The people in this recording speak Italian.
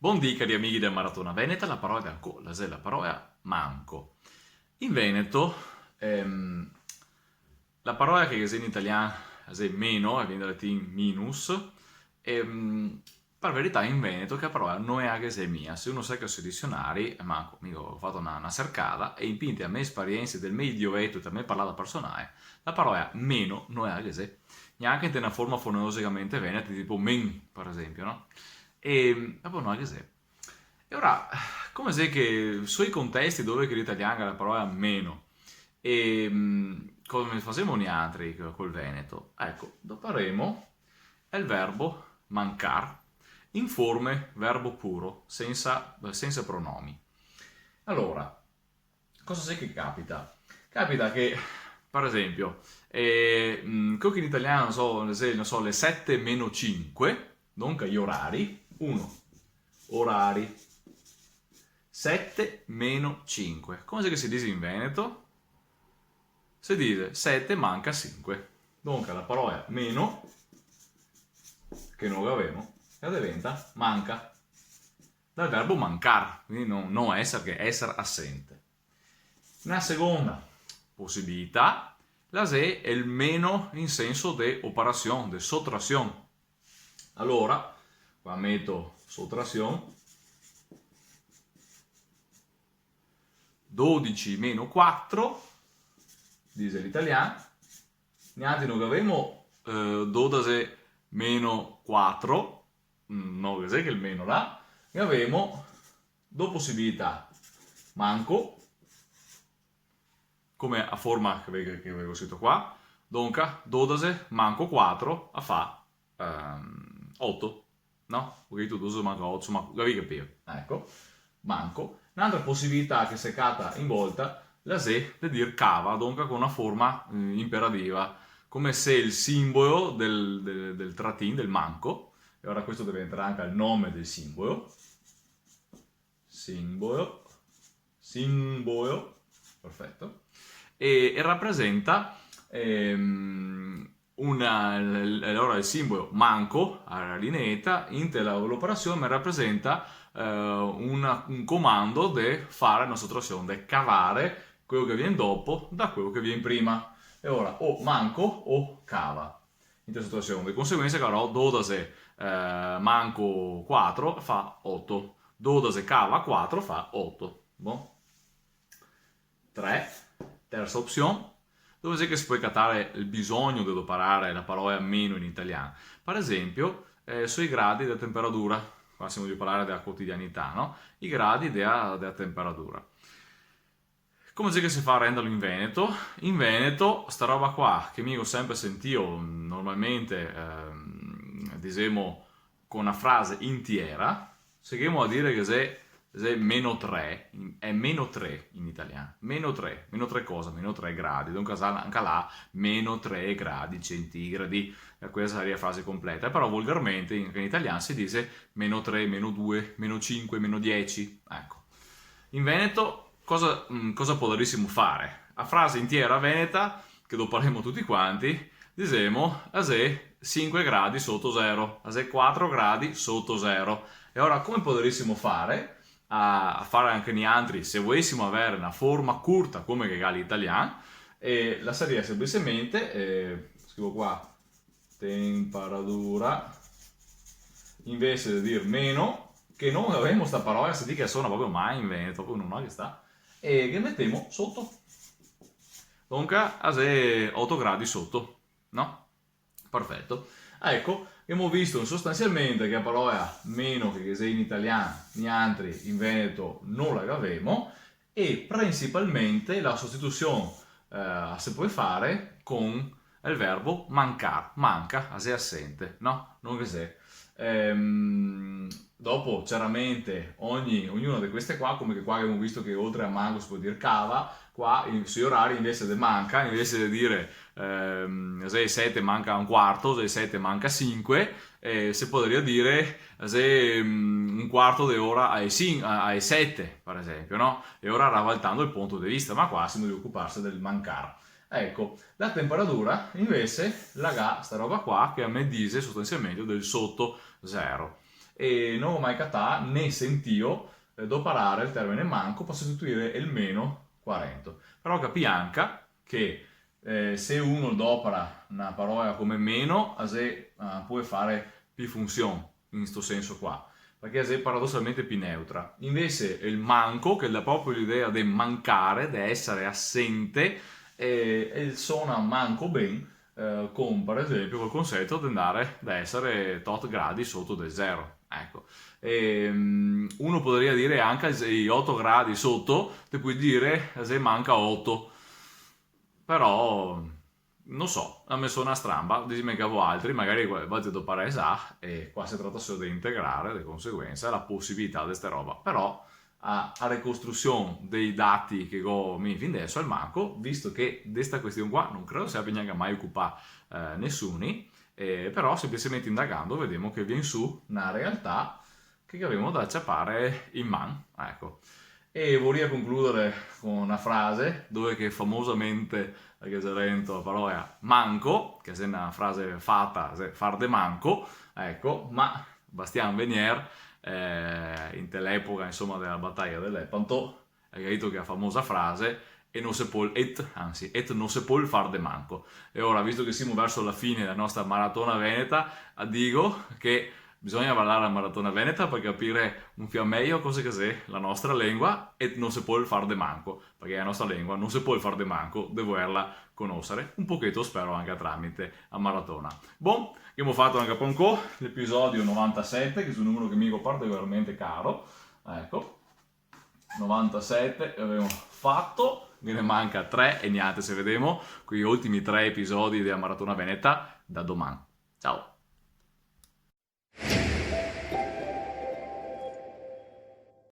Buondì cari amici del Maratona Veneta, la parola è ancora, la parola è manco. In Veneto, la parola che in italiano è meno, e viene dal latin minus, per verità in Veneto che la parola non è che mia. Se uno sa che sui dizionari, manco, mica ho fatto una cercata, e in pinte a me esperienze del medioevo e a me parlata personale, la parola meno non è che neanche in una forma fonologicamente veneta, tipo men, per esempio, no? E proprio no, che se. E ora, come se che sui contesti dove che l'italiano ha la parola meno e come facciamo noi altri col Veneto, ecco, doparemo è il verbo mancar in forme verbo puro, senza pronomi. Allora, cosa c'è che capita? Capita che, per esempio, che in italiano non so, le 7 meno 5, dunque gli orari, 1, orari, 7 meno 5. Come si dice in Veneto? Si dice 7 manca 5. Dunque la parola meno, che non avevamo, diventa manca. Dal verbo mancar, quindi non essere, che essere assente. Una seconda possibilità, la se è il meno in senso di operazione, di sottrazione. Allora, qua metto sottrazione, 12 meno 4, dice l'italiano, neanche non avevamo 12 meno 4, no, che è il meno là, e avevamo due possibilità, manco, come a forma che avevo scritto qua, dunque 12 manco 4 a fa 8, no? Perché tu 12 manco 8, ma avevi capito, ecco, manco. Un'altra possibilità che si è cata in volta, la se per dire cava, dunque con una forma imperativa, come se il simbolo del tratin, del manco, e ora questo diventerà anche il nome del simbolo, simbolo, perfetto, e rappresenta allora il simbolo manco alla lineetta in l'operazione rappresenta un comando di fare una sottrazione, di cavare quello che viene dopo da quello che viene prima. E ora o manco o cava in questa situazione. Di conseguenza, avrò 12 manco 4 fa 8. 12 cava 4 fa 8. Bon. 3. Terza opzione, dove c'è che si può cattare il bisogno di imparare la parola meno in italiano. Per esempio, sui gradi della temperatura, qua stiamo di parlare della quotidianità, no? I gradi della temperatura. Come c'è che si fa a renderlo in Veneto? In Veneto, sta roba qua, che mi ho sempre sentito normalmente, diciamo, con una frase intiera, seguiamo a dire che se meno 3, è meno 3 in italiano, meno 3 cosa? Meno 3 gradi, dunque anche là meno 3 gradi centigradi, questa sarebbe la frase completa, però volgarmente in italiano si dice meno 3, meno 2, meno 5, meno 10, ecco. In Veneto cosa potremmo fare? A frase intiera veneta, che lo parliamo tutti quanti, diciamo a se 5 gradi sotto zero, a se 4 gradi sotto zero. E ora come potremmo fare? A fare anche gli altri, se volessimo avere una forma curta come che l'italiano, e la sarebbe semplicemente, scrivo qua, temperatura, invece di dire meno, che non avevamo questa parola, si dice che suona proprio mai in Veneto, proprio non è che sta, e che mettiamo sotto. Dunque, a se 8 gradi sotto, no? Perfetto. Ecco, abbiamo visto sostanzialmente che la parola meno che sei in italiano, gli altri in Veneto non la avevamo, e principalmente la sostituzione si può fare con il verbo mancar, manca, a se assente, no? Non che se. Dopo chiaramente ognuna di queste qua, come che qua abbiamo visto che oltre a manco si può dire cava, qua sui orari invece di manca, invece di dire se 7 manca un quarto, se 7 manca 5, si potrebbe dire se un quarto di ora ai 7, per esempio, no? E ora ravaltando il punto di vista, ma qua si deve occuparsi del mancare. Ecco, la temperatura invece la ga, sta roba qua, che a me dice sostanzialmente del sotto zero. e non ho mai catà né sentio doparare il termine manco per sostituire il meno 40. Però capì anche che se uno dopara una parola come meno, può fare più funzione in questo senso qua, perché è paradossalmente più neutra. Invece il manco, che è proprio l'idea di mancare, di essere assente, e suona manco ben, con per esempio col concetto di andare da essere tot gradi sotto del zero. Ecco. Uno potrebbe dire anche i 8 gradi sotto, ti puoi dire se manca 8, però non so, a me suona stramba, dimmi che avevo altri, magari a volte dopo sa, e qua si tratta solo di integrare di conseguenza la possibilità di questa roba, però a ricostruzione dei dati che mi fin adesso al manco, visto che di questa questione qua non credo si abbia neanche mai occupato nessuno, però semplicemente indagando vediamo che viene su una realtà che abbiamo da acciappare in man, ecco. E vorrei concludere con una frase dove che famosamente che la parola manco, che è una frase fatta, far de manco, ecco, ma Bastian Venier, in quell'epoca insomma della battaglia del Lepanto, ha detto che la famosa frase e non se può, et non se può far de manco. E ora, visto che siamo verso la fine della nostra maratona veneta, dico che bisogna parlare la maratona veneta per capire un po' meglio cosa che è la nostra lingua e non si può far de manco, perché la nostra lingua non si può far de manco, devo volerla conoscere, un pochetto spero anche tramite a maratona. Bon, abbiamo fatto anche un po' l'episodio 97, che è un numero che mi è particolarmente caro, ecco, 97 abbiamo fatto, me ne manca 3 e niente, se vediamo con gli ultimi 3 episodi della maratona veneta da domani. Ciao!